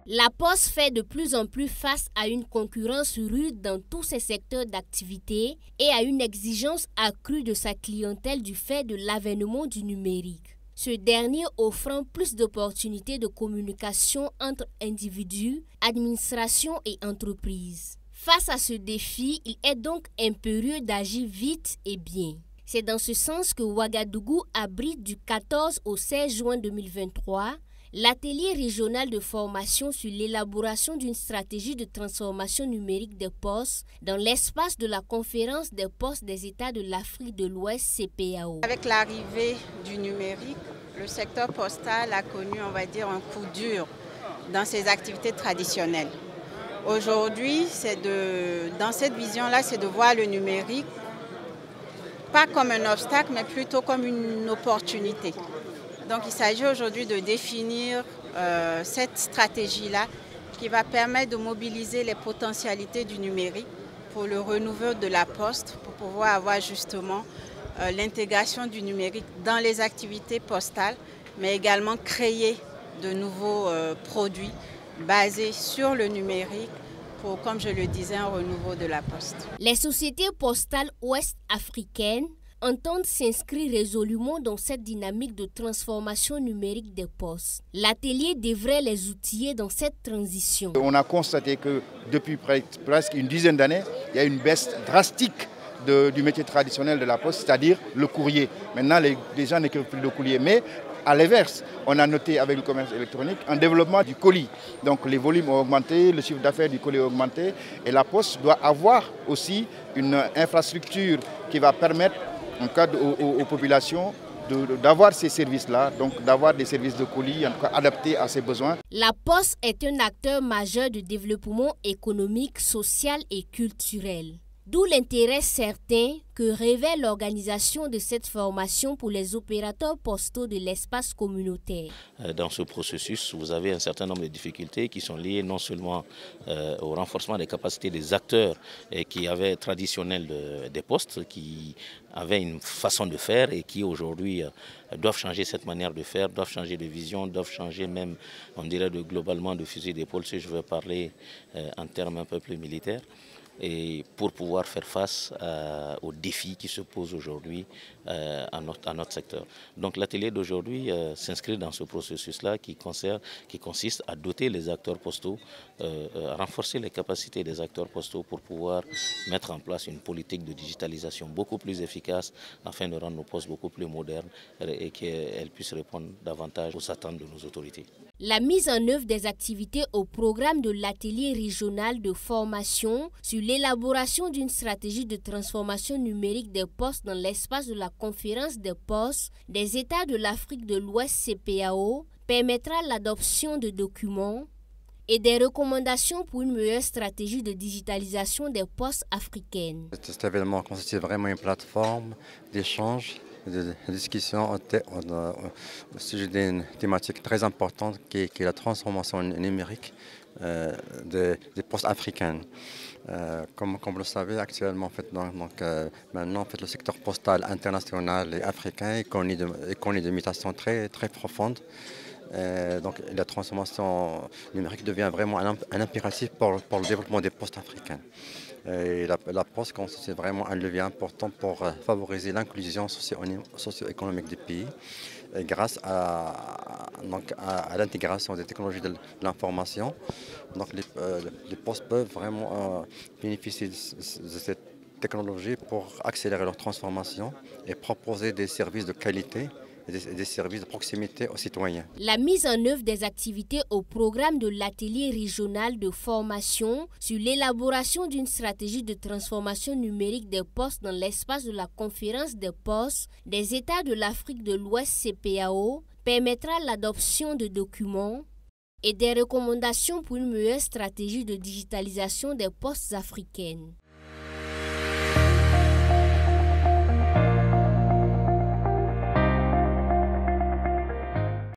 La Poste fait de plus en plus face à une concurrence rude dans tous ses secteurs d'activité et à une exigence accrue de sa clientèle du fait de l'avènement du numérique. Ce dernier offrant plus d'opportunités de communication entre individus, administrations et entreprises. Face à ce défi, il est donc impérieux d'agir vite et bien. C'est dans ce sens que Ouagadougou abrite du 14 au 16 juin 2023 l'atelier régional de formation sur l'élaboration d'une stratégie de transformation numérique des postes dans l'espace de la conférence des postes des États de l'Afrique de l'Ouest CPAO. Avec l'arrivée du numérique, le secteur postal a connu, on va dire, un coup dur dans ses activités traditionnelles. Aujourd'hui, dans cette vision-là, c'est de voir le numérique pas comme un obstacle, mais plutôt comme une opportunité. Donc il s'agit aujourd'hui de définir cette stratégie-là qui va permettre de mobiliser les potentialités du numérique pour le renouveau de la Poste, pour pouvoir avoir justement l'intégration du numérique dans les activités postales, mais également créer de nouveaux produits basés sur le numérique pour, comme je le disais, un renouveau de la Poste. Les sociétés postales ouest-africaines entendent s'inscrire résolument dans cette dynamique de transformation numérique des postes. L'atelier devrait les outiller dans cette transition. On a constaté que depuis presque une dizaine d'années, il y a une baisse drastique du métier traditionnel de la poste, c'est-à-dire le courrier. Maintenant, les gens n'écrivent plus le courrier, mais à l'inverse, on a noté avec le commerce électronique un développement du colis. Donc les volumes ont augmenté, le chiffre d'affaires du colis a augmenté et la Poste doit avoir aussi une infrastructure qui va permettre en cas aux populations d'avoir ces services-là, donc d'avoir des services de colis en tout cas adaptés à ses besoins. La Poste est un acteur majeur du développement économique, social et culturel. D'où l'intérêt certain que révèle l'organisation de cette formation pour les opérateurs postaux de l'espace communautaire. Dans ce processus, vous avez un certain nombre de difficultés qui sont liées non seulement au renforcement des capacités des acteurs qui avaient traditionnels des postes, qui avaient une façon de faire et qui aujourd'hui doivent changer cette manière de faire, doivent changer de vision, doivent changer même, on dirait, globalement de fusil d'épaule, si je veux parler en termes un peu plus militaires. Et pour pouvoir faire face aux défis qui se posent aujourd'hui à notre secteur. Donc l'atelier d'aujourd'hui s'inscrit dans ce processus-là qui consiste à doter les acteurs postaux, à renforcer les capacités des acteurs postaux pour pouvoir mettre en place une politique de digitalisation beaucoup plus efficace afin de rendre nos postes beaucoup plus modernes et qu'elles puissent répondre davantage aux attentes de nos autorités. La mise en œuvre des activités au programme de l'atelier régional de formation sur l'élaboration d'une stratégie de transformation numérique des postes dans l'espace de la conférence des postes des États de l'Afrique de l'Ouest CPAO permettra l'adoption de documents et des recommandations pour une meilleure stratégie de digitalisation des postes africaines. Cet événement constitue vraiment une plateforme d'échange, de discussion au sujet d'une thématique très importante qui est la transformation numérique des postes africains. Comme vous le savez, actuellement, maintenant, le secteur postal international et africain est connu de mutations très profondes. Donc la transformation numérique devient vraiment un impératif pour le développement des postes africains. Et la Poste constitue vraiment un levier important pour favoriser l'inclusion socio-économique du pays grâce à l'intégration des technologies de l'information. Donc les postes peuvent vraiment bénéficier de cette technologie pour accélérer leur transformation et proposer des services de qualité et des services de proximité aux citoyens. La mise en œuvre des activités au programme de l'atelier régional de formation sur l'élaboration d'une stratégie de transformation numérique des postes dans l'espace de la conférence des postes des États de l'Afrique de l'Ouest CPAO permettra l'adoption de documents et des recommandations pour une meilleure stratégie de digitalisation des postes africaines.